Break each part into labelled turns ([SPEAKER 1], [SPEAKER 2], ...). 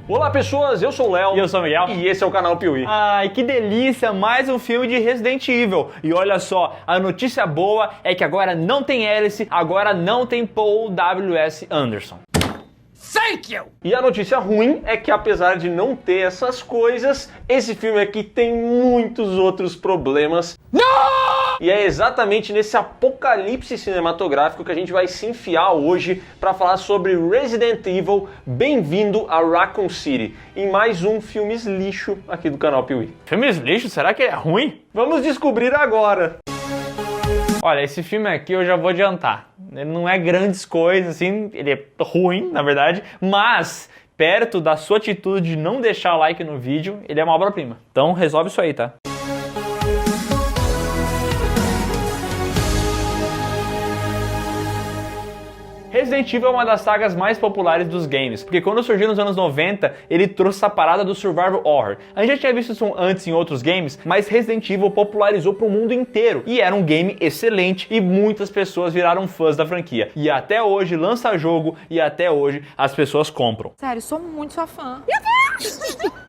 [SPEAKER 1] Olá pessoas, eu sou o Léo.
[SPEAKER 2] E eu sou o Miguel.
[SPEAKER 1] E esse é o canal Piuí.
[SPEAKER 2] Ai, que delícia, mais um filme de Resident Evil. E olha só, a notícia boa é que agora não tem Alice, agora não tem Paul W.S. Anderson.
[SPEAKER 1] Thank you! E a notícia ruim é que apesar de não ter essas coisas, esse filme aqui tem muitos outros problemas. Não! E é exatamente nesse apocalipse cinematográfico que a gente vai se enfiar hoje para falar sobre Resident Evil. Bem-vindo a Raccoon City, em mais um Filmes Lixo aqui do canal Piuí.
[SPEAKER 2] Filmes lixo? Será que é ruim?
[SPEAKER 1] Vamos descobrir agora!
[SPEAKER 2] Olha, esse filme aqui eu já vou adiantar. Ele não é grandes coisas, assim, ele é ruim, na verdade, mas perto da sua atitude de não deixar o like no vídeo, ele é uma obra-prima. Então resolve isso aí, tá? Resident Evil é uma das sagas mais populares dos games, porque quando surgiu nos anos 90, ele trouxe essa parada do survival horror. A gente já tinha visto isso antes em outros games, mas Resident Evil popularizou para o mundo inteiro, e era um game excelente, e muitas pessoas viraram fãs da franquia. E até hoje lança jogo, e até hoje as pessoas compram.
[SPEAKER 3] Sério, sou muito sua fã.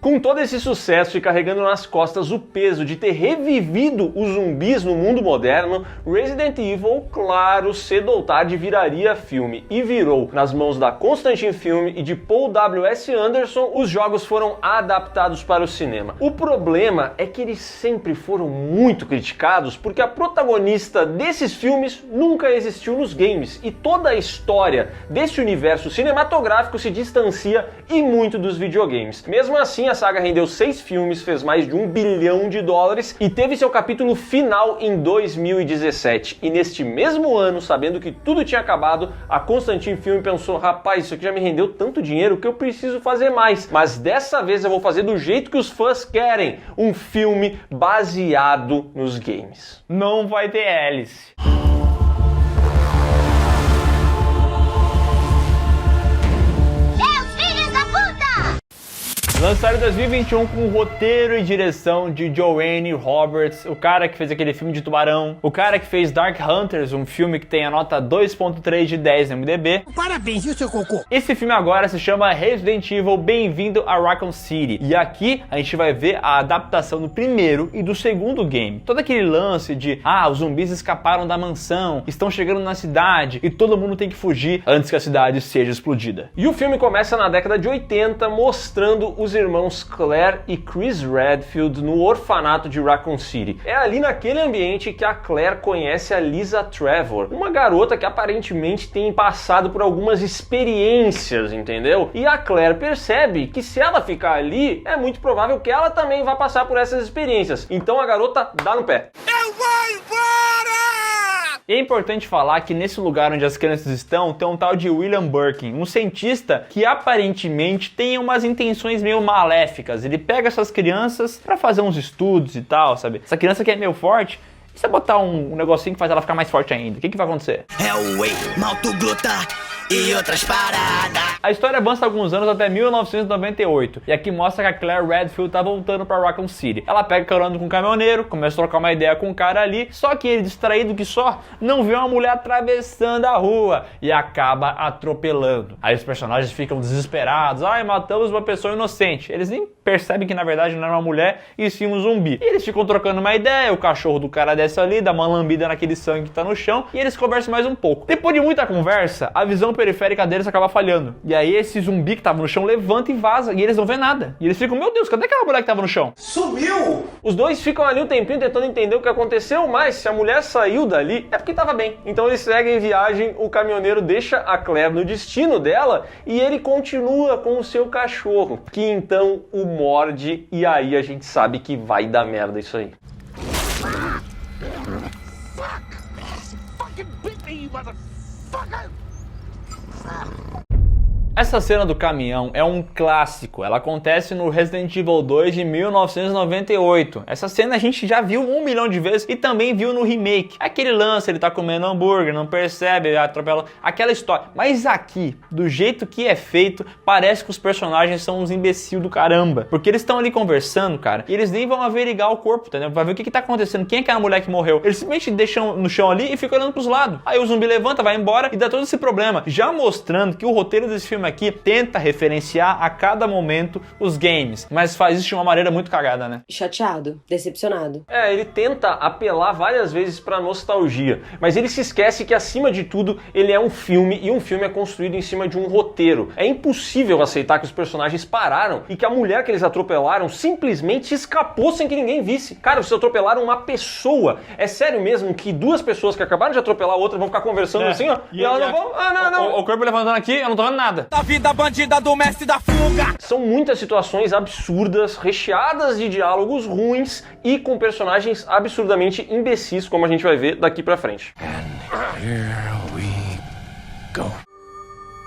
[SPEAKER 1] Com todo esse sucesso e carregando nas costas o peso de ter revivido os zumbis no mundo moderno, Resident Evil, claro, cedo ou tarde viraria filme. E virou. Nas mãos da Constantin Film e de Paul W.S. Anderson, os jogos foram adaptados para o cinema. O problema é que eles sempre foram muito criticados porque a protagonista desses filmes nunca existiu nos games e toda a história desse universo cinematográfico se distancia e muito dos videogames. Mesmo assim, a saga rendeu 6 filmes, fez mais de $1 bilhão e teve seu capítulo final em 2017. E neste mesmo ano, sabendo que tudo tinha acabado, a Constantin Film pensou, rapaz, isso aqui já me rendeu tanto dinheiro que eu preciso fazer mais. Mas dessa vez eu vou fazer do jeito que os fãs querem, um filme baseado nos games.
[SPEAKER 2] Não vai ter Alice. Lançaram em 2021 com roteiro e direção de Joanne Roberts, o cara que fez aquele filme de tubarão, o cara que fez Dark Hunters, um filme que tem a nota 2.3 de 10 no MDB.
[SPEAKER 4] Parabéns, viu, seu cocô?
[SPEAKER 2] Esse filme agora se chama Resident Evil Bem-vindo a Raccoon City. E aqui a gente vai ver a adaptação do primeiro e do segundo game. Todo aquele lance de, os zumbis escaparam da mansão, estão chegando na cidade e todo mundo tem que fugir antes que a cidade seja explodida.
[SPEAKER 1] E o filme começa na década de 80, mostrando os irmãos Claire e Chris Redfield no orfanato de Raccoon City. É ali naquele ambiente que a Claire conhece a Lisa Trevor, uma garota que aparentemente tem passado por algumas experiências, entendeu? E a Claire percebe que se ela ficar ali, é muito provável que ela também vá passar por essas experiências. Então a garota dá no pé.
[SPEAKER 4] Eu vou embora!
[SPEAKER 2] E é importante falar que nesse lugar onde as crianças estão, tem um tal de William Birkin, um cientista que aparentemente tem umas intenções meio maléficas. Ele pega essas crianças pra fazer uns estudos e tal, sabe? Essa criança que é meio forte, e se você botar um negocinho que faz ela ficar mais forte ainda, o que vai acontecer?
[SPEAKER 4] É o whey, maltogluta e outras paradas.
[SPEAKER 2] A história avança alguns anos até 1998, e aqui mostra que a Claire Redfield tá voltando pra Raccoon City. Ela pega carona com um caminhoneiro, começa a trocar uma ideia com um cara ali, só que ele, distraído que só, não vê uma mulher atravessando a rua e acaba atropelando. Aí os personagens ficam desesperados, matamos uma pessoa inocente. Eles nem percebem que na verdade não era uma mulher e sim um zumbi. E eles ficam trocando uma ideia, o cachorro do cara desce ali, dá uma lambida naquele sangue que tá no chão, e eles conversam mais um pouco. Depois de muita conversa, a visão periférica deles acaba falhando. E aí esse zumbi que tava no chão levanta e vaza, e eles não vê nada. E eles ficam, meu Deus, cadê aquela mulher que tava no chão?
[SPEAKER 1] Sumiu! Os dois ficam ali um tempinho tentando entender o que aconteceu, mas se a mulher saiu dali, é porque tava bem. Então eles seguem viagem, o caminhoneiro deixa a Claire no destino dela, e ele continua com o seu cachorro, que então o morde, e aí a gente sabe que vai dar merda isso aí.
[SPEAKER 2] Essa cena do caminhão é um clássico, ela acontece no Resident Evil 2 de 1998. Essa cena a gente já viu 1 milhão de vezes e também viu no remake. Aquele lance, ele tá comendo hambúrguer, não percebe, atropela, aquela história. Mas aqui, do jeito que é feito, parece que os personagens são uns imbecil do caramba. Porque eles estão ali conversando, cara, e eles nem vão averiguar o corpo, entendeu? Vai ver o que tá acontecendo, quem é aquela mulher que morreu. Eles simplesmente deixam no chão ali e ficam olhando pros lados. Aí o zumbi levanta, vai embora e dá todo esse problema. Já mostrando que o roteiro desse filme aqui tenta referenciar a cada momento os games, mas faz isso de uma maneira muito cagada, né?
[SPEAKER 3] Chateado, decepcionado.
[SPEAKER 1] Ele tenta apelar várias vezes pra nostalgia, mas ele se esquece que, acima de tudo, ele é um filme, e um filme é construído em cima de um roteiro. É impossível aceitar que os personagens pararam e que a mulher que eles atropelaram simplesmente escapou sem que ninguém visse. Cara, vocês atropelaram uma pessoa. É sério mesmo que duas pessoas que acabaram de atropelar a outra vão ficar conversando assim, ó, e elas não vão... não.
[SPEAKER 2] O corpo levantando aqui, eu não tô vendo nada.
[SPEAKER 4] Da vida bandida do mestre da fuga.
[SPEAKER 1] São muitas situações absurdas, recheadas de diálogos ruins e com personagens absurdamente imbecis, como a gente vai ver daqui pra frente.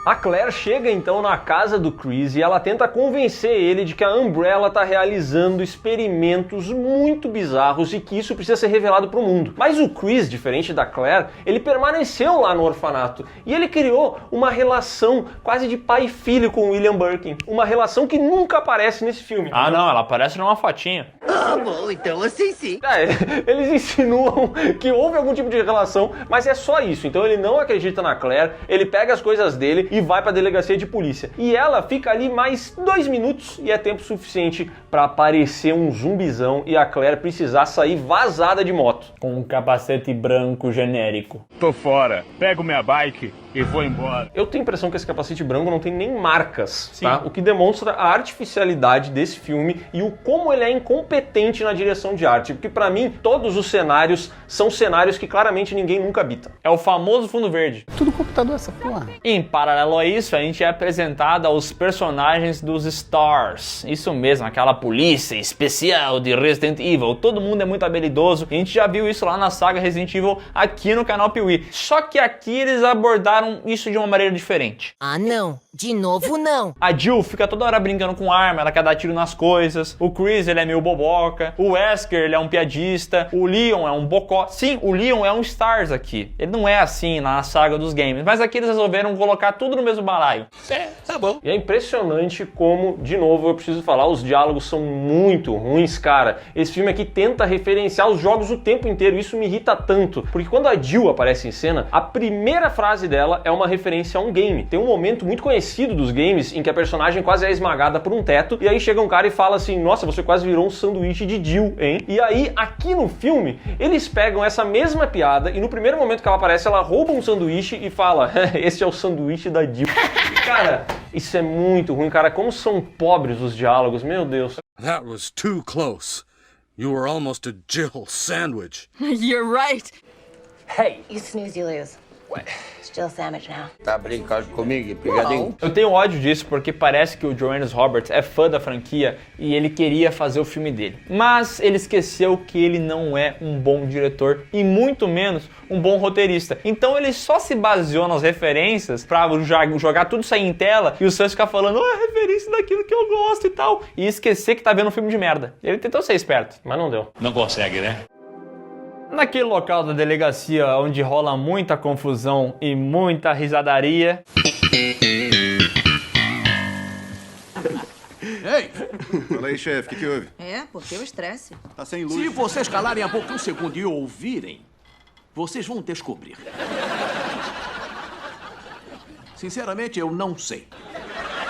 [SPEAKER 1] A Claire chega então na casa do Chris e ela tenta convencer ele de que a Umbrella está realizando experimentos muito bizarros e que isso precisa ser revelado para o mundo. Mas o Chris, diferente da Claire, ele permaneceu lá no orfanato e ele criou uma relação quase de pai e filho com o William Birkin. Uma relação que nunca aparece nesse filme.
[SPEAKER 2] Ah, não, ela aparece numa fotinha.
[SPEAKER 4] Ah, bom, então assim sim.
[SPEAKER 1] Eles insinuam que houve algum tipo de relação, mas é só isso. Então ele não acredita na Claire, ele pega as coisas dele e vai pra delegacia de polícia. E ela fica ali mais 2 minutos e é tempo suficiente pra aparecer um zumbizão e a Claire precisar sair vazada de moto.
[SPEAKER 2] Com um capacete branco genérico.
[SPEAKER 5] Tô fora, pego minha bike e vou embora.
[SPEAKER 1] Eu tenho a impressão que esse capacete branco não tem nem marcas,
[SPEAKER 2] Sim.
[SPEAKER 1] tá? O que demonstra a artificialidade desse filme e o como ele é incompetente na direção de arte. Porque pra mim, todos os cenários são cenários que claramente ninguém nunca habita.
[SPEAKER 2] É o famoso fundo verde.
[SPEAKER 6] Tudo computador essa porra.
[SPEAKER 2] Em paralelo a isso, a gente é apresentado aos personagens dos Stars. Isso mesmo, aquela polícia especial de Resident Evil. Todo mundo é muito habilidoso. A gente já viu isso lá na saga Resident Evil aqui no canal Piuí. Só que aqui eles abordaram isso de uma maneira diferente.
[SPEAKER 7] Ah, não. De novo, não.
[SPEAKER 2] A Jill fica toda hora brincando com arma, ela quer dar tiro nas coisas. O Chris, ele é meio boboca. O Wesker, ele é um piadista. O Leon é um bocó. Sim, o Leon é um Stars aqui. Ele não é assim na saga dos games. Mas aqui eles resolveram colocar tudo no mesmo balaio.
[SPEAKER 4] Tá bom.
[SPEAKER 1] E é impressionante como, de novo, eu preciso falar, os diálogos são muito ruins, cara. Esse filme aqui tenta referenciar os jogos o tempo inteiro. Isso me irrita tanto. Porque quando a Jill aparece em cena, a primeira frase dela é uma referência a um game. Tem um momento muito conhecido dos games em que a personagem quase é esmagada por um teto e aí chega um cara e fala assim: nossa, você quase virou um sanduíche de Jill, hein? E aí, aqui no filme, eles pegam essa mesma piada e no primeiro momento que ela aparece, ela rouba um sanduíche e fala: esse é o sanduíche da Jill. Cara, isso é muito ruim, cara. Como são pobres os diálogos, meu Deus.
[SPEAKER 8] That was too close. You were almost a Jill sandwich.
[SPEAKER 7] You're right.
[SPEAKER 9] Hey! You snooze, you lose. Still a sandwich now.
[SPEAKER 10] Tá brincando comigo, pegadinho?
[SPEAKER 2] Eu tenho ódio disso porque parece que o Johannes Roberts é fã da franquia e ele queria fazer o filme dele. Mas ele esqueceu que ele não é um bom diretor e muito menos um bom roteirista. Então ele só se baseou nas referências pra jogar tudo isso aí em tela e os fãs ficar falando: é referência daquilo que eu gosto e tal. E esquecer que tá vendo um filme de merda. Ele tentou ser esperto,
[SPEAKER 1] mas não deu.
[SPEAKER 5] Não consegue, né?
[SPEAKER 2] Naquele local da delegacia onde rola muita confusão e muita risadaria.
[SPEAKER 11] Ei! Fala aí, chefe, o que houve?
[SPEAKER 7] É, porque o estresse.
[SPEAKER 11] Tá sem luz.
[SPEAKER 12] Se vocês calarem a boca um segundo e ouvirem, vocês vão descobrir. Sinceramente, eu não sei.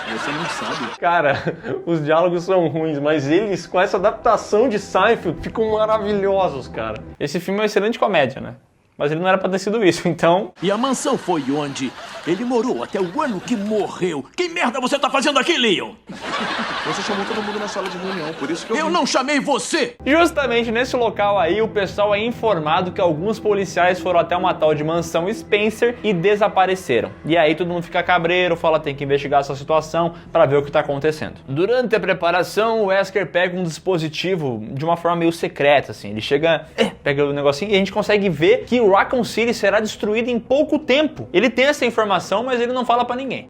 [SPEAKER 12] Você não sabe?
[SPEAKER 1] Cara, os diálogos são ruins, mas eles, com essa adaptação de Seinfeld, ficam maravilhosos, cara.
[SPEAKER 2] Esse filme é uma excelente comédia, né? Mas ele não era pra ter sido isso, então...
[SPEAKER 12] E a mansão foi onde ele morou até o ano que morreu. Que merda você tá fazendo aqui, Leon?
[SPEAKER 11] Você chamou todo mundo na sala de reunião, por isso que
[SPEAKER 12] eu não chamei você!
[SPEAKER 2] Justamente nesse local aí, o pessoal é informado que alguns policiais foram até uma tal de mansão Spencer e desapareceram. E aí todo mundo fica cabreiro, fala que tem que investigar essa situação pra ver o que tá acontecendo. Durante a preparação, o Wesker pega um dispositivo de uma forma meio secreta, assim. Ele chega, pega o negocinho e a gente consegue ver que o Raccoon City será destruído em pouco tempo. Ele tem essa informação, mas ele não fala pra ninguém.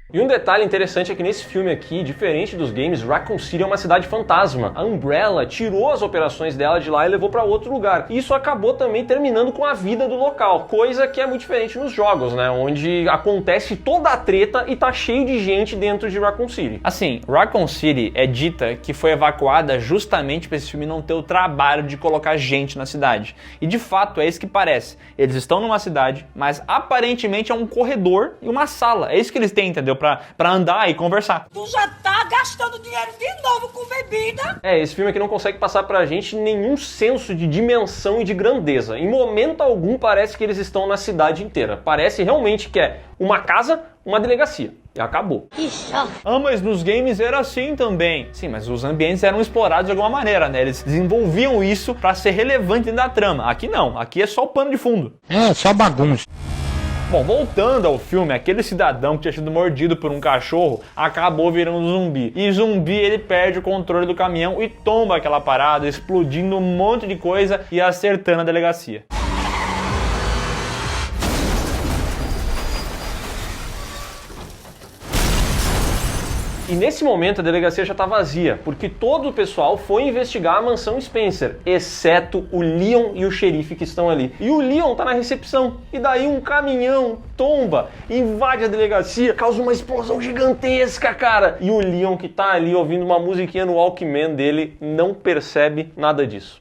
[SPEAKER 1] E um detalhe interessante é que nesse filme aqui, diferente dos games, Raccoon City é uma cidade fantasma. A Umbrella tirou as operações dela de lá e levou para outro lugar. E isso acabou também terminando com a vida do local, coisa que é muito diferente nos jogos, né? Onde acontece toda a treta e tá cheio de gente dentro de Raccoon City.
[SPEAKER 2] Assim, Raccoon City é dita que foi evacuada justamente para esse filme não ter o trabalho de colocar gente na cidade. E de fato é isso que parece. Eles estão numa cidade, mas aparentemente é um corredor e uma sala. É isso que eles têm, entendeu? Pra andar e conversar.
[SPEAKER 7] Tu já tá gastando dinheiro de novo com bebida?
[SPEAKER 1] Esse filme aqui não consegue passar pra gente nenhum senso de dimensão e de grandeza. Em momento algum parece que eles estão na cidade inteira. Parece realmente que é uma casa, uma delegacia. E acabou.
[SPEAKER 2] Mas nos games era assim também. Sim, mas os ambientes eram explorados de alguma maneira, né? Eles desenvolviam isso pra ser relevante dentro da trama. Aqui não, aqui é só o pano de fundo.
[SPEAKER 5] É, só bagunça.
[SPEAKER 2] Bom, voltando ao filme, aquele cidadão que tinha sido mordido por um cachorro acabou virando um zumbi. E zumbi, ele perde o controle do caminhão e tomba aquela parada, explodindo um monte de coisa e acertando a delegacia.
[SPEAKER 1] E nesse momento a delegacia já tá vazia, porque todo o pessoal foi investigar a mansão Spencer, exceto o Leon e o xerife que estão ali. E o Leon tá na recepção, e daí um caminhão tomba, invade a delegacia, causa uma explosão gigantesca, cara. E o Leon que tá ali ouvindo uma musiquinha no Walkman dele não percebe nada disso.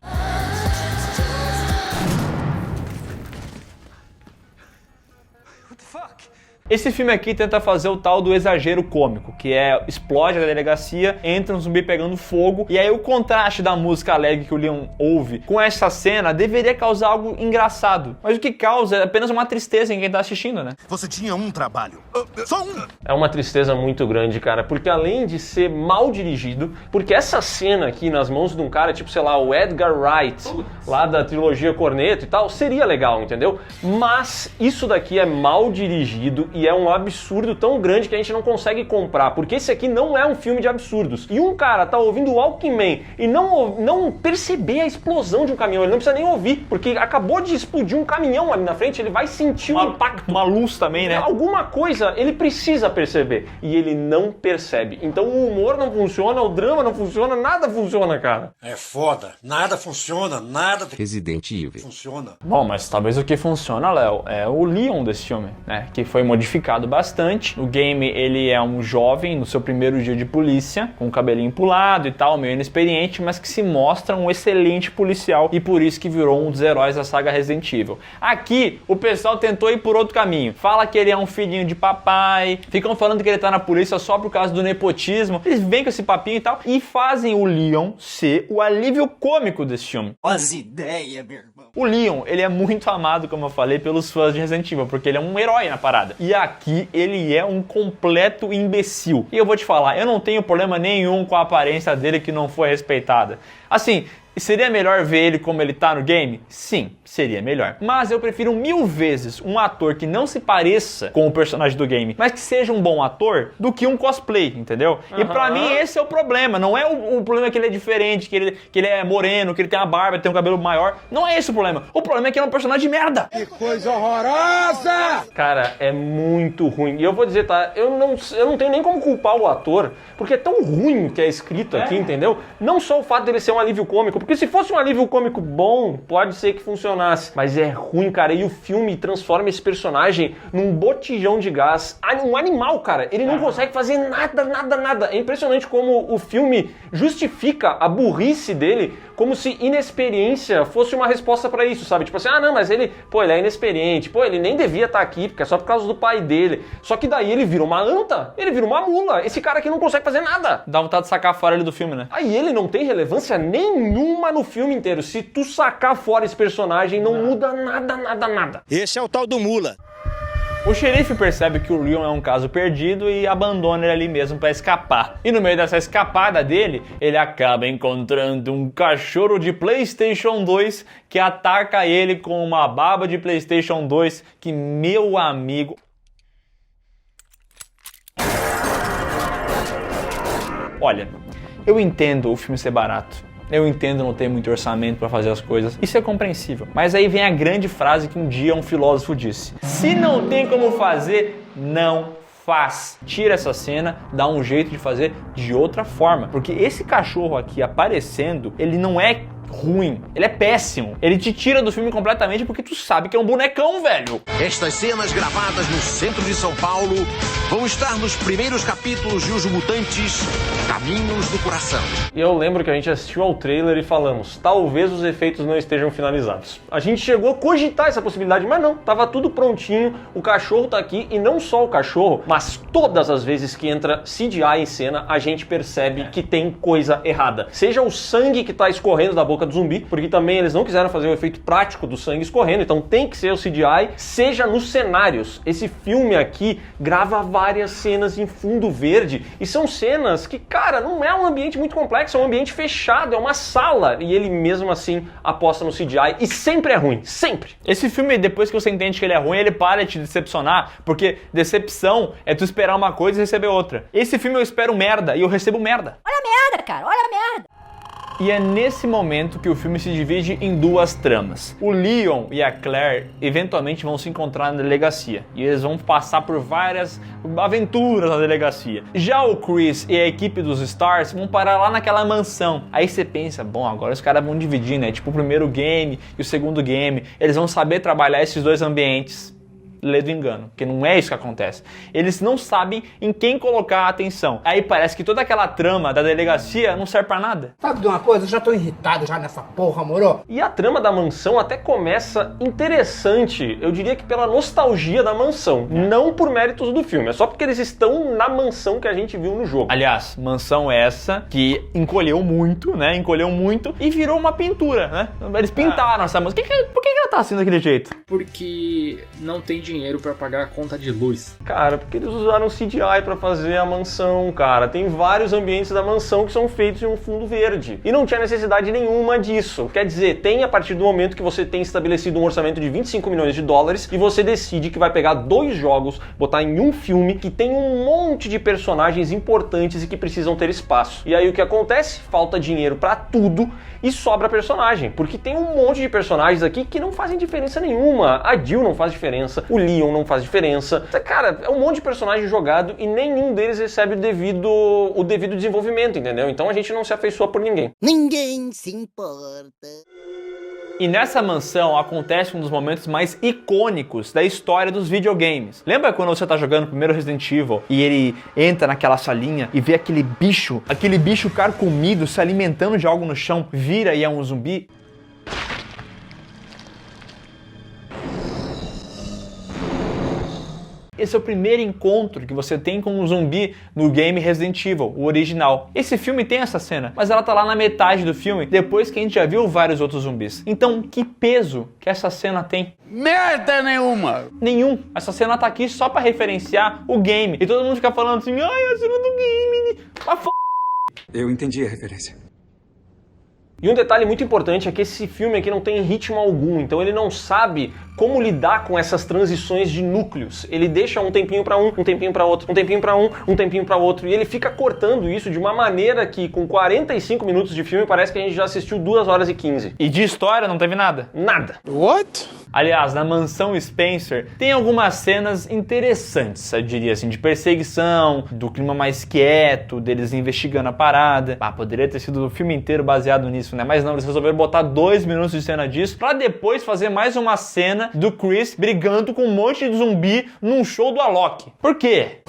[SPEAKER 2] Esse filme aqui tenta fazer o tal do exagero cômico, que é explode a delegacia, entra um zumbi pegando fogo, e aí o contraste da música alegre que o Leon ouve com essa cena deveria causar algo engraçado. Mas o que causa é apenas uma tristeza em quem tá assistindo, né?
[SPEAKER 12] Você tinha um trabalho. Só um.
[SPEAKER 1] É uma tristeza muito grande, cara, porque além de ser mal dirigido, porque essa cena aqui nas mãos de um cara, tipo, sei lá, o Edgar Wright, lá da trilogia Cornetto e tal, seria legal, entendeu? Mas isso daqui é mal dirigido e é um absurdo tão grande que a gente não consegue comprar, porque esse aqui não é um filme de absurdos. E um cara tá ouvindo o Walkman e não perceber a explosão de um caminhão, ele não precisa nem ouvir, porque acabou de explodir um caminhão ali na frente, ele vai sentir o impacto.
[SPEAKER 2] Uma luz também, né?
[SPEAKER 1] Alguma coisa ele precisa perceber, e ele não percebe. Então o humor não funciona, o drama não funciona, nada funciona, cara.
[SPEAKER 12] É foda. Nada funciona, nada
[SPEAKER 10] Resident Evil.
[SPEAKER 12] funciona.
[SPEAKER 2] Bom, mas talvez o que funciona, Léo, é o Leon desse filme, né? Que foi modificado bastante. O game, ele é um jovem no seu primeiro dia de polícia, com o cabelinho pulado e tal, meio inexperiente, mas que se mostra um excelente policial e por isso que virou um dos heróis da saga Resident Evil. Aqui, o pessoal tentou ir por outro caminho. Fala que ele é um filhinho de papai, ficam falando que ele tá na polícia só por causa do nepotismo. Eles vêm com esse papinho e tal e fazem o Leon ser o alívio cômico desse filme.
[SPEAKER 12] As ideias, meu irmão.
[SPEAKER 2] O Leon, ele é muito amado, como eu falei, pelos fãs de Resident Evil, porque ele é um herói na parada. E aqui, ele é um completo imbecil. E eu vou te falar, eu não tenho problema nenhum com a aparência dele que não foi respeitada. Assim, seria melhor ver ele como ele tá no game? Sim, seria melhor. Mas eu prefiro 1000 vezes um ator que não se pareça com o personagem do game, mas que seja um bom ator, do que um cosplay, entendeu? E pra mim esse é o problema. Não é o problema que ele é diferente, que ele é moreno, que ele tem uma barba, tem um cabelo maior. Não é esse o problema. O problema é que ele é um personagem de merda.
[SPEAKER 12] Que coisa horrorosa!
[SPEAKER 1] Cara, é muito ruim. E eu vou dizer, tá? Eu não tenho nem como culpar o ator, porque é tão ruim o que é escrito aqui, entendeu? Não só o fato dele ser um alívio cômico, porque se fosse um alívio cômico bom, pode ser que funcionasse. Mas é ruim, cara. E o filme transforma esse personagem num botijão de gás. Um animal, cara. Ele não consegue fazer nada. É impressionante como o filme justifica a burrice dele como se inexperiência fosse uma resposta pra isso, sabe? Tipo assim, não, mas ele é inexperiente. Pô, ele nem devia estar aqui, porque é só por causa do pai dele. Só que daí ele vira uma anta. Ele vira uma mula. Esse cara aqui não consegue fazer nada.
[SPEAKER 2] Dá vontade de sacar fora ele do filme, né?
[SPEAKER 1] Aí ele não tem relevância nenhuma no filme inteiro. Se tu sacar fora esse personagem, não muda nada.
[SPEAKER 12] Esse é o tal do mula.
[SPEAKER 2] O xerife percebe que o Leon é um caso perdido e abandona ele ali mesmo para escapar. E no meio dessa escapada dele, ele acaba encontrando um cachorro de PlayStation 2 que ataca ele com uma baba de PlayStation 2 que, meu amigo... Olha, eu entendo o filme ser barato. Eu entendo não ter muito orçamento para fazer as coisas, isso é compreensível. Mas aí vem a grande frase que um dia um filósofo disse: se não tem como fazer, não faz? Tira essa cena, dá um jeito de fazer de outra forma. Porque esse cachorro aqui aparecendo, ele não é ruim, ele é péssimo. Ele te tira do filme completamente porque tu sabe que é um bonecão, velho.
[SPEAKER 12] Estas cenas gravadas no centro de São Paulo vão estar nos primeiros capítulos de Os Mutantes Caminhos do Coração.
[SPEAKER 1] E eu lembro que a gente assistiu ao trailer e falamos, talvez os efeitos não estejam finalizados. A gente chegou a cogitar essa possibilidade, mas não, tava tudo prontinho, o cachorro tá aqui, e não só o cachorro, mas todas as vezes que entra CGI em cena, a gente percebe que tem coisa errada. Seja o sangue que tá escorrendo da boca do zumbi, porque também eles não quiseram fazer o efeito prático do sangue escorrendo, então tem que ser o CGI, seja nos cenários. Esse filme aqui grava várias cenas em fundo verde, e são cenas que, cara, não é um ambiente muito complexo, é um ambiente fechado, é uma sala, e ele mesmo assim aposta no CGI, e sempre é ruim, sempre.
[SPEAKER 2] Esse filme, depois que você entende que ele é ruim, ele para de te decepcionar, porque decepção é tu esperar uma coisa e receber outra. Esse filme eu espero merda, e eu recebo merda.
[SPEAKER 7] Olha a merda, cara, olha a merda.
[SPEAKER 2] E é nesse momento que o filme se divide em duas tramas. O Leon e a Claire eventualmente vão se encontrar na delegacia e eles vão passar por várias aventuras na delegacia. Já o Chris e a equipe dos Stars vão parar lá naquela mansão. Aí você pensa, bom, agora os caras vão dividir, né? Tipo o primeiro game e o segundo game. Eles vão saber trabalhar esses dois ambientes. Lê do engano, porque não é isso que acontece. Eles não sabem em quem colocar a atenção. Aí parece que toda aquela trama da delegacia não serve pra nada.
[SPEAKER 6] Sabe de uma coisa? Eu já tô irritado já nessa porra, moro?
[SPEAKER 1] E a trama da mansão até começa interessante, eu diria que pela nostalgia da mansão, não por méritos do filme, é só porque eles estão na mansão que a gente viu no jogo.
[SPEAKER 2] Aliás, mansão essa que encolheu muito, né? Encolheu muito e virou uma pintura, né? Eles pintaram essa mansão. Por que ela tá assim daquele jeito?
[SPEAKER 13] Porque não tem dinheiro pra pagar a conta de luz.
[SPEAKER 1] Cara, porque eles usaram CGI pra fazer a mansão, cara. Tem vários ambientes da mansão que são feitos em um fundo verde. E não tinha necessidade nenhuma disso. Quer dizer, tem a partir do momento que você tem estabelecido um orçamento de 25 milhões de dólares e você decide que vai pegar 2 jogos, botar em um filme que tem um monte de personagens importantes e que precisam ter espaço. E aí o que acontece? Falta dinheiro pra tudo e sobra personagem. Porque tem um monte de personagens aqui que não fazem diferença nenhuma. A Jill não faz diferença, o Leon não faz diferença. Cara, é um monte de personagem jogado e nenhum deles recebe o devido desenvolvimento, entendeu? Então a gente não se afeiçoa por ninguém.
[SPEAKER 4] Ninguém se importa.
[SPEAKER 2] E nessa mansão acontece um dos momentos mais icônicos da história dos videogames. Lembra quando você tá jogando o primeiro Resident Evil e ele entra naquela salinha e vê aquele bicho carcomido se alimentando de algo no chão, vira e é um zumbi? Esse é o primeiro encontro que você tem com um zumbi no game Resident Evil, o original. Esse filme tem essa cena, mas ela tá lá na metade do filme, depois que a gente já viu vários outros zumbis. Então, que peso que essa cena tem?
[SPEAKER 10] Merda nenhuma!
[SPEAKER 2] Nenhum. Essa cena tá aqui só pra referenciar o game. E todo mundo fica falando assim, ai, a cena do game. Mas
[SPEAKER 14] Eu entendi a referência.
[SPEAKER 1] E um detalhe muito importante é que esse filme aqui não tem ritmo algum, então ele não sabe como lidar com essas transições de núcleos. Ele deixa um tempinho pra um tempinho pra outro, um tempinho pra um tempinho pra outro, e ele fica cortando isso de uma maneira que com 45 minutos de filme parece que a gente já assistiu 2 horas e 15.
[SPEAKER 2] E de história não teve nada?
[SPEAKER 1] Nada.
[SPEAKER 10] What?
[SPEAKER 2] Aliás, na mansão Spencer tem algumas cenas interessantes, eu diria assim, de perseguição, do clima mais quieto, deles investigando a parada. Poderia ter sido o filme inteiro baseado nisso, né? Mas não, eles resolveram botar 2 minutos de cena disso pra depois fazer mais uma cena do Chris brigando com um monte de zumbi num show do Alok. Por quê?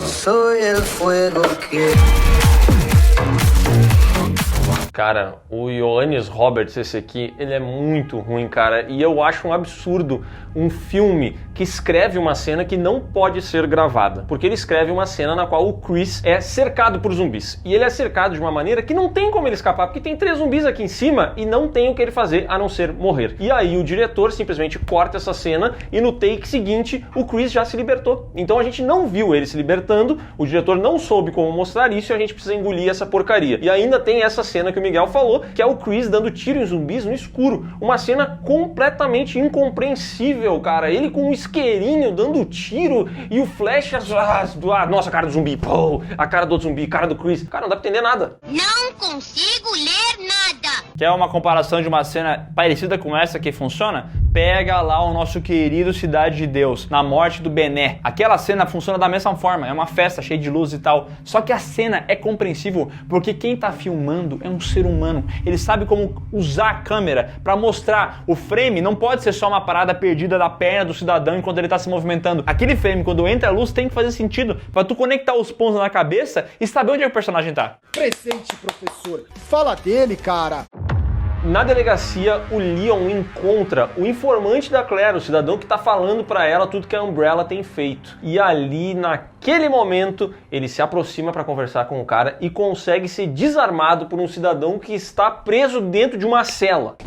[SPEAKER 1] Cara, o Ioannis Roberts, esse aqui, ele é muito ruim, cara. E eu acho um absurdo um filme que escreve uma cena que não pode ser gravada. Porque ele escreve uma cena na qual o Chris é cercado por zumbis. E ele é cercado de uma maneira que não tem como ele escapar, porque tem 3 zumbis aqui em cima e não tem o que ele fazer a não ser morrer. E aí o diretor simplesmente corta essa cena e no take seguinte o Chris já se libertou. Então a gente não viu ele se libertando, o diretor não soube como mostrar isso e a gente precisa engolir essa porcaria. E ainda tem essa cena que o Miguel falou, que é o Chris dando tiro em zumbis no escuro. Uma cena completamente incompreensível, cara. Ele com um isqueirinho dando tiro e o flash, nossa, a cara do zumbi, pô, a cara do outro zumbi, cara do Chris. Cara, não dá pra entender nada.
[SPEAKER 9] Não consigo ler nada.
[SPEAKER 2] Quer uma comparação de uma cena parecida com essa que funciona? pega lá o nosso querido Cidade de Deus, na morte do Bené. Aquela cena funciona da mesma forma, é uma festa cheia de luz e tal. Só que a cena é compreensível porque quem tá filmando é um ser humano. Ele sabe como usar a câmera pra mostrar. O frame não pode ser só uma parada perdida da perna do cidadão enquanto ele tá se movimentando. Aquele frame, quando entra a luz, tem que fazer sentido pra tu conectar os pontos na cabeça e saber onde é que o personagem tá.
[SPEAKER 6] Presente, professor. Fala dele, cara.
[SPEAKER 1] Na delegacia, o Leon encontra o informante da Claire, o cidadão que tá falando pra ela tudo que a Umbrella tem feito. E ali, naquele momento, ele se aproxima pra conversar com o cara e consegue ser desarmado por um cidadão que está preso dentro de uma cela.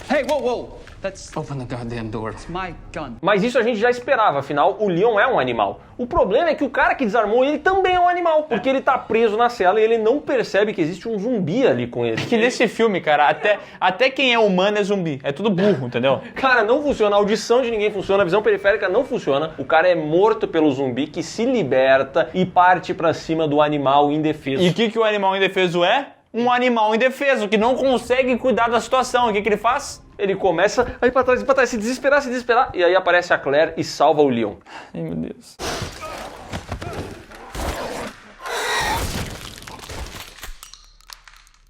[SPEAKER 14] Hey, whoa, whoa! Let's open the goddamn door. It's my gun.
[SPEAKER 1] Mas isso a gente já esperava, afinal, o Leon é um animal. O problema é que o cara que desarmou ele também é um animal, porque ele tá preso na cela e ele não percebe que existe um zumbi ali com ele.
[SPEAKER 2] Que nesse filme, cara, até quem é humano é zumbi. É tudo burro, entendeu?
[SPEAKER 1] Cara, não funciona, a audição de ninguém funciona, a visão periférica não funciona. O cara é morto pelo zumbi que se liberta e parte pra cima do animal indefeso.
[SPEAKER 2] E o que o animal indefeso é? Um animal indefeso, que não consegue cuidar da situação. O que ele faz?
[SPEAKER 1] Ele começa a ir pra trás, se desesperar, e aí aparece a Claire e salva o Leon.
[SPEAKER 2] Ai, meu Deus.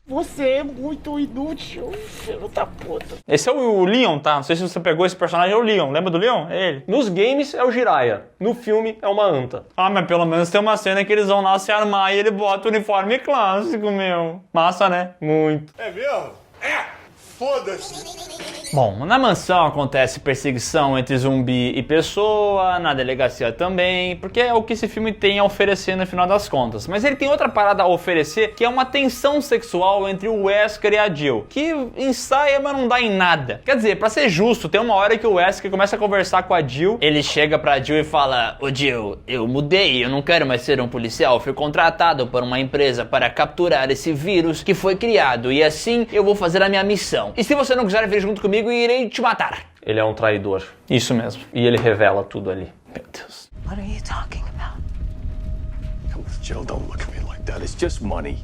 [SPEAKER 6] Você é muito inútil, filho da puta.
[SPEAKER 2] Esse é o Leon, tá? Não sei se você pegou esse personagem, é o Leon. Lembra do Leon? É ele.
[SPEAKER 1] Nos games é o Jiraiya, no filme é uma anta.
[SPEAKER 2] Ah, mas pelo menos tem uma cena que eles vão lá se armar e ele bota o uniforme clássico, meu. Massa, né?
[SPEAKER 1] Muito.
[SPEAKER 11] É mesmo? É! Foda-se!
[SPEAKER 2] Bom, na mansão acontece perseguição entre zumbi e pessoa, na delegacia também, porque é o que esse filme tem a oferecer no final das contas. Mas ele tem outra parada a oferecer, que é uma tensão sexual entre o Wesker e a Jill, que ensaia, mas não dá em nada. Quer dizer, pra ser justo, tem uma hora que o Wesker começa a conversar com a Jill, ele chega pra Jill e fala: "Ô Jill, eu mudei, eu não quero mais ser um policial, fui contratado por uma empresa para capturar esse vírus que foi criado, e assim eu vou fazer a minha missão. E se você não quiser vir junto comigo, irei te matar."
[SPEAKER 1] Ele é um traidor.
[SPEAKER 2] Isso mesmo.
[SPEAKER 1] E ele revela tudo ali.
[SPEAKER 2] Meu Deus.
[SPEAKER 9] What are you talking about?
[SPEAKER 12] Come on, Jill, don't look at me like that. It's just money,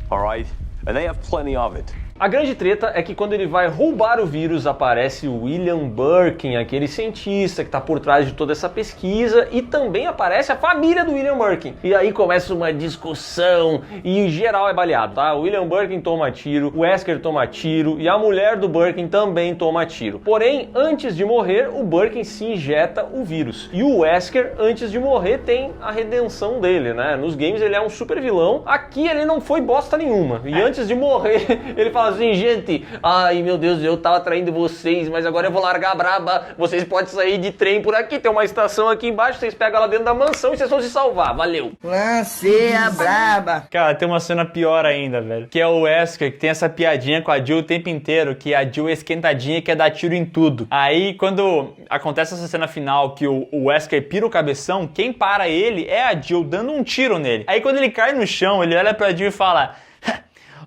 [SPEAKER 12] all right? And they have plenty of it.
[SPEAKER 1] A grande treta é que quando ele vai roubar o vírus, aparece o William Birkin, aquele cientista que está por trás de toda essa pesquisa, e também aparece a família do William Birkin. E aí começa uma discussão e em geral é baleado, tá? O William Birkin toma tiro, o Wesker toma tiro e a mulher do Birkin também toma tiro. Porém, antes de morrer, o Birkin se injeta o vírus. E o Wesker, antes de morrer, tem a redenção dele, né? Nos games ele é um super vilão, aqui ele não foi bosta nenhuma. E antes de morrer, ele fala assim: "Gente, ai meu Deus, eu tava traindo vocês, mas agora eu vou largar a braba, vocês podem sair de trem por aqui, tem uma estação aqui embaixo, vocês pegam lá dentro da mansão e vocês vão se salvar, valeu."
[SPEAKER 6] Lancei a braba.
[SPEAKER 2] Cara, tem uma cena pior ainda, velho, que é o Wesker, que tem essa piadinha com a Jill o tempo inteiro, que a Jill é esquentadinha e quer dar tiro em tudo. Aí, quando acontece essa cena final, que o Wesker pira o cabeção, quem para ele é a Jill dando um tiro nele. Aí, quando ele cai no chão, ele olha pra Jill e fala: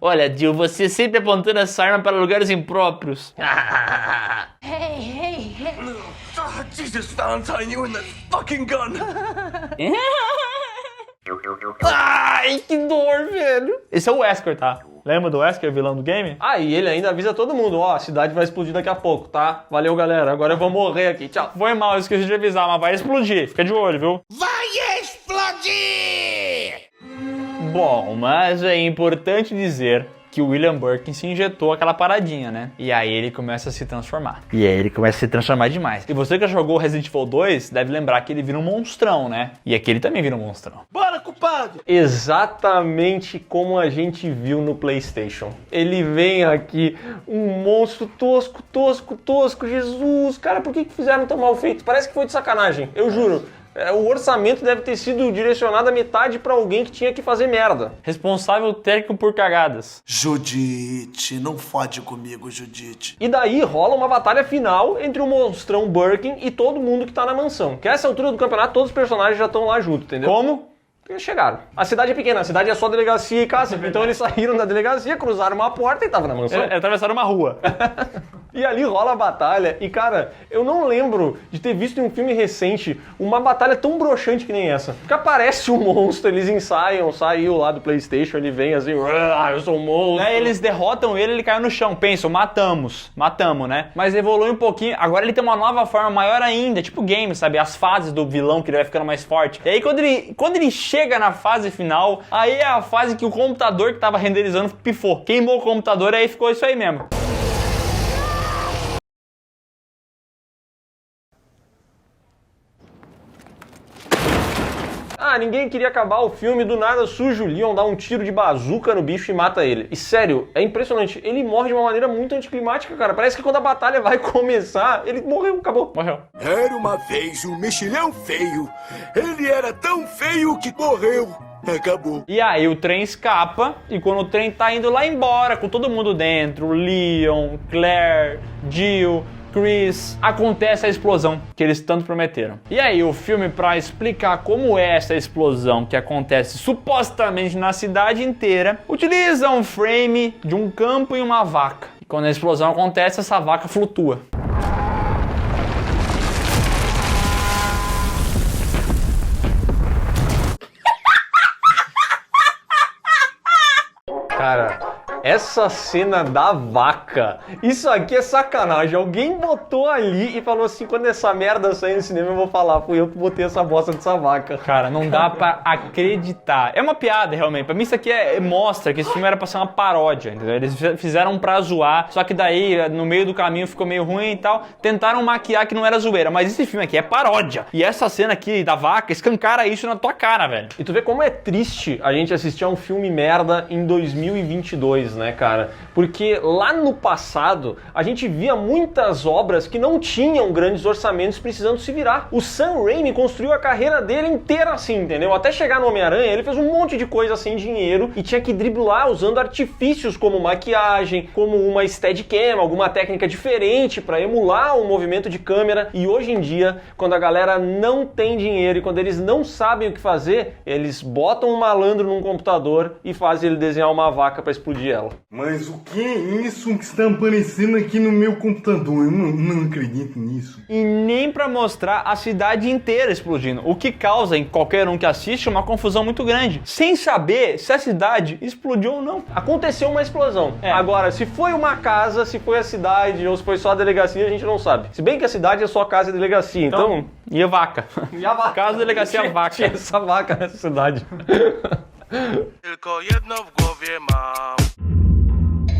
[SPEAKER 2] "Olha, Jill, você sempre apontando essa arma para lugares impróprios."
[SPEAKER 9] Hey.
[SPEAKER 12] Oh, Jesus, Valentine, you and that fucking gun.
[SPEAKER 2] Ai, que dor, velho. Esse é o Wesker, tá? Lembra do Wesker, vilão do game?
[SPEAKER 1] Ah, e ele ainda avisa todo mundo: ó, a cidade vai explodir daqui a pouco, tá? Valeu, galera, agora eu vou morrer aqui, tchau.
[SPEAKER 2] Foi mal, eu esqueci de avisar, mas vai explodir. Fica de olho, viu?
[SPEAKER 4] Vai explodir!
[SPEAKER 2] Bom, mas é importante dizer que o William Birkin se injetou aquela paradinha, né? E aí ele começa a se transformar. E aí ele começa a se transformar demais. E você que já jogou Resident Evil 2 deve lembrar que ele vira um monstrão, né? E aqui ele também vira um monstrão.
[SPEAKER 6] Bora, culpado!
[SPEAKER 1] Exatamente como a gente viu no PlayStation. Ele vem aqui, um monstro tosco, Jesus! Cara, por que fizeram tão mal feito? Parece que foi de sacanagem, eu juro. O orçamento deve ter sido direcionado a metade pra alguém que tinha que fazer merda.
[SPEAKER 2] Responsável técnico por cagadas.
[SPEAKER 6] Judite, não fode comigo, Judite.
[SPEAKER 1] E daí rola uma batalha final entre o monstrão Birkin e todo mundo que tá na mansão. Que a essa altura do campeonato todos os personagens já estão lá junto, entendeu?
[SPEAKER 2] Como?
[SPEAKER 1] Eles chegaram. A cidade é pequena, a cidade é só delegacia e casa. Então eles saíram da delegacia, cruzaram uma porta e estavam na mansão.
[SPEAKER 2] Atravessaram uma rua.
[SPEAKER 1] E ali rola a batalha. E cara, eu não lembro de ter visto em um filme recente uma batalha tão broxante que nem essa. Porque aparece um monstro, eles ensaiam, saiu lá do PlayStation, ele vem assim, eu sou um monstro.
[SPEAKER 2] Eles derrotam ele caiu no chão. Pensam, matamos, né? Mas evolui um pouquinho. Agora ele tem uma nova forma maior ainda, tipo game, sabe? As fases do vilão que ele vai ficando mais forte. E aí quando ele chega na fase final, aí é a fase que o computador que tava renderizando pifou. Queimou o computador e aí ficou isso aí mesmo.
[SPEAKER 1] Ninguém queria acabar o filme, do nada surge o Leon, dá um tiro de bazuca no bicho e mata ele. E sério, é impressionante, ele morre de uma maneira muito anticlimática, cara. Parece que quando a batalha vai começar, ele morreu, acabou.
[SPEAKER 2] Morreu.
[SPEAKER 11] Era uma vez um mexilhão feio. Ele era tão feio que morreu. Acabou.
[SPEAKER 2] E aí o trem escapa, e quando o trem tá indo lá embora, com todo mundo dentro, Leon, Claire, Jill, Chris, acontece a explosão que eles tanto prometeram. E aí o filme, pra explicar como é essa explosão que acontece supostamente na cidade inteira, utiliza um frame de um campo e uma vaca. E quando a explosão acontece, essa vaca flutua.
[SPEAKER 1] Cara, essa cena da vaca, isso aqui é sacanagem. Alguém botou ali e falou assim, quando essa merda sair no cinema eu vou falar, fui eu que botei essa bosta dessa vaca.
[SPEAKER 2] Cara, não dá pra acreditar. É uma piada, realmente. Pra mim isso aqui mostra que esse filme era pra ser uma paródia, entendeu? Eles fizeram pra zoar, só que daí, no meio do caminho, ficou meio ruim e tal. Tentaram maquiar que não era zoeira, mas esse filme aqui é paródia. E essa cena aqui da vaca escancara isso na tua cara, velho.
[SPEAKER 1] E tu vê como é triste a gente assistir a um filme merda em 2022, né, cara? Porque lá no passado, a gente via muitas obras que não tinham grandes orçamentos precisando se virar. O Sam Raimi construiu a carreira dele inteira assim, entendeu? Até chegar no Homem-Aranha, ele fez um monte de coisa sem dinheiro e tinha que driblar usando artifícios como maquiagem, como uma Steadicam, alguma técnica diferente para emular o movimento de câmera. E hoje em dia, quando a galera não tem dinheiro e quando eles não sabem o que fazer, eles botam um malandro num computador e fazem ele desenhar uma vaca para explodir ela.
[SPEAKER 11] Mas o que é isso que está aparecendo aqui no meu computador? Eu não acredito nisso.
[SPEAKER 2] E nem pra mostrar a cidade inteira explodindo, o que causa em qualquer um que assiste uma confusão muito grande, sem saber se a cidade explodiu ou não.
[SPEAKER 1] Aconteceu uma explosão. Agora, se foi uma casa, se foi a cidade ou se foi só a delegacia, a gente não sabe. Se bem que a cidade é só casa e delegacia, então...
[SPEAKER 2] E a vaca.
[SPEAKER 1] E a vaca.
[SPEAKER 2] Casa, delegacia, a vaca.
[SPEAKER 1] Tinha essa vaca nessa cidade.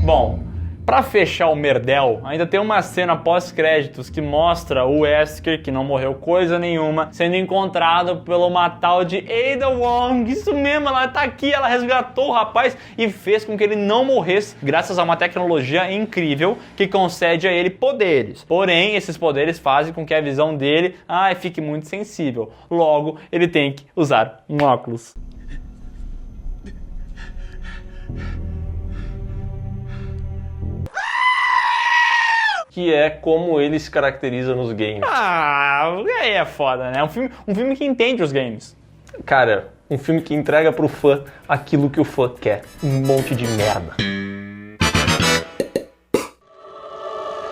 [SPEAKER 2] Bom, pra fechar o merdel, ainda tem uma cena pós-créditos que mostra o Wesker, que não morreu coisa nenhuma, sendo encontrado pela uma tal de Ada Wong. Isso mesmo, ela tá aqui, ela resgatou o rapaz e fez com que ele não morresse, graças a uma tecnologia incrível que concede a ele poderes. Porém, esses poderes fazem com que a visão dele fique muito sensível. Logo, ele tem que usar um óculos.
[SPEAKER 1] Que é como ele se caracteriza nos games.
[SPEAKER 2] Aí é foda, né? Um filme que entende os games.
[SPEAKER 1] Cara, um filme que entrega pro fã aquilo que o fã quer. Um monte de merda.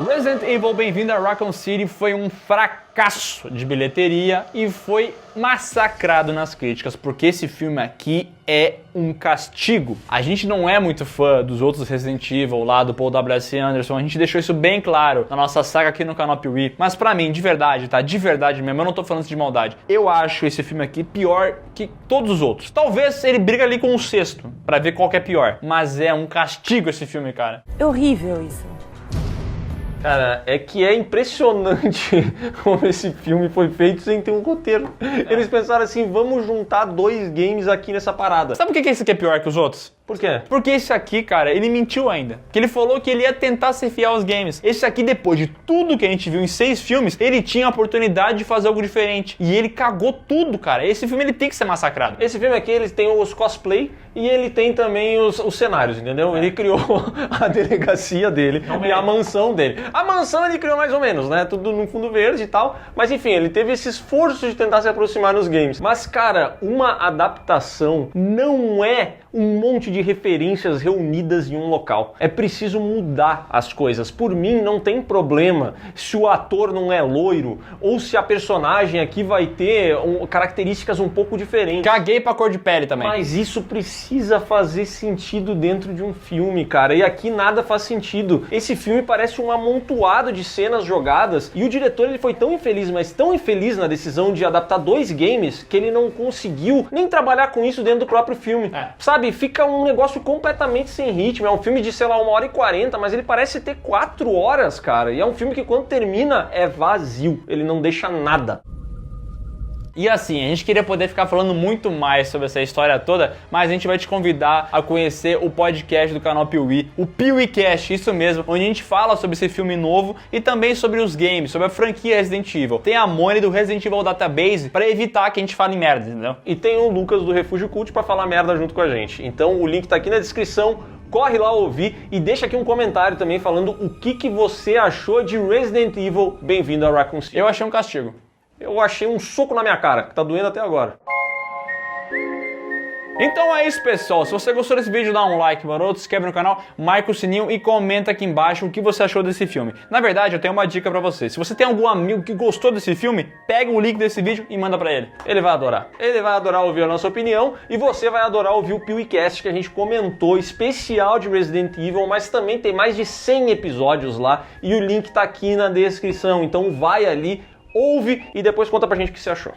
[SPEAKER 2] Resident Evil Bem-vindo a Raccoon City foi um fracasso de bilheteria e foi massacrado nas críticas, porque esse filme aqui é um castigo. A gente não é muito fã dos outros Resident Evil lá do Paul W.S. Anderson, a gente deixou isso bem claro na nossa saga aqui no canal Piuí, mas pra mim, de verdade, tá? De verdade mesmo, eu não tô falando isso de maldade. Eu acho esse filme aqui pior que todos os outros. Talvez ele briga ali com o sexto, pra ver qual que é pior, mas é um castigo esse filme, cara.
[SPEAKER 3] É horrível isso.
[SPEAKER 1] Cara, é que é impressionante como esse filme foi feito sem ter um roteiro. Eles pensaram assim, vamos juntar 2 games aqui nessa parada.
[SPEAKER 2] Sabe por que esse aqui é pior que os outros?
[SPEAKER 1] Por quê?
[SPEAKER 2] Porque esse aqui, cara, ele mentiu ainda. Que ele falou que ele ia tentar ser fiel aos games. Esse aqui, depois de tudo que a gente viu em 6 filmes, ele tinha a oportunidade de fazer algo diferente. E ele cagou tudo, cara. Esse filme ele tem que ser massacrado.
[SPEAKER 1] Esse filme aqui, ele tem os cosplay e ele tem também os cenários, entendeu? Ele criou a delegacia dele e a mansão dele. A mansão ele criou mais ou menos, né? Tudo no fundo verde e tal. Mas enfim, ele teve esse esforço de tentar se aproximar nos games. Mas, cara, uma adaptação não é um monte de referências reunidas em um local. É preciso mudar as coisas. Por mim, não tem problema se o ator não é loiro ou se a personagem aqui vai ter características um pouco diferentes.
[SPEAKER 2] Caguei pra cor de pele também.
[SPEAKER 1] Mas isso precisa fazer sentido dentro de um filme, cara. E aqui nada faz sentido. Esse filme parece um amontoado de cenas jogadas e o diretor ele foi tão infeliz, mas tão infeliz na decisão de adaptar 2 games que ele não conseguiu nem trabalhar com isso dentro do próprio filme. Sabe? Fica um negócio completamente sem ritmo. É um filme de, sei lá, 1h40, mas ele parece ter 4 horas, cara. E é um filme que quando termina é vazio. Ele não deixa nada.
[SPEAKER 2] E assim, a gente queria poder ficar falando muito mais sobre essa história toda, mas a gente vai te convidar a conhecer o podcast do canal Piuí, o PiuíCast, isso mesmo, onde a gente fala sobre esse filme novo e também sobre os games, sobre a franquia Resident Evil. Tem a Moni do Resident Evil Database para evitar que a gente fale merda, entendeu?
[SPEAKER 1] E tem o Lucas do Refúgio Cult para falar merda junto com a gente. Então o link tá aqui na descrição. Corre lá ouvir e deixa aqui um comentário também falando o que você achou de Resident Evil Bem-vindo a Raccoon City.
[SPEAKER 2] Eu achei um castigo.
[SPEAKER 1] Eu achei um soco na minha cara, que tá doendo até agora.
[SPEAKER 2] Então é isso, pessoal. Se você gostou desse vídeo, dá um like, maroto, se inscreve no canal, marca o sininho e comenta aqui embaixo o que você achou desse filme. Na verdade, eu tenho uma dica pra você. Se você tem algum amigo que gostou desse filme, pega o link desse vídeo e manda pra ele.
[SPEAKER 1] Ele vai adorar. Ele vai adorar ouvir a nossa opinião e você vai adorar ouvir o PiuíCast que a gente comentou, especial de Resident Evil, mas também tem mais de 100 episódios lá e o link tá aqui na descrição. Então vai ali, ouve e depois conta pra gente o que você achou.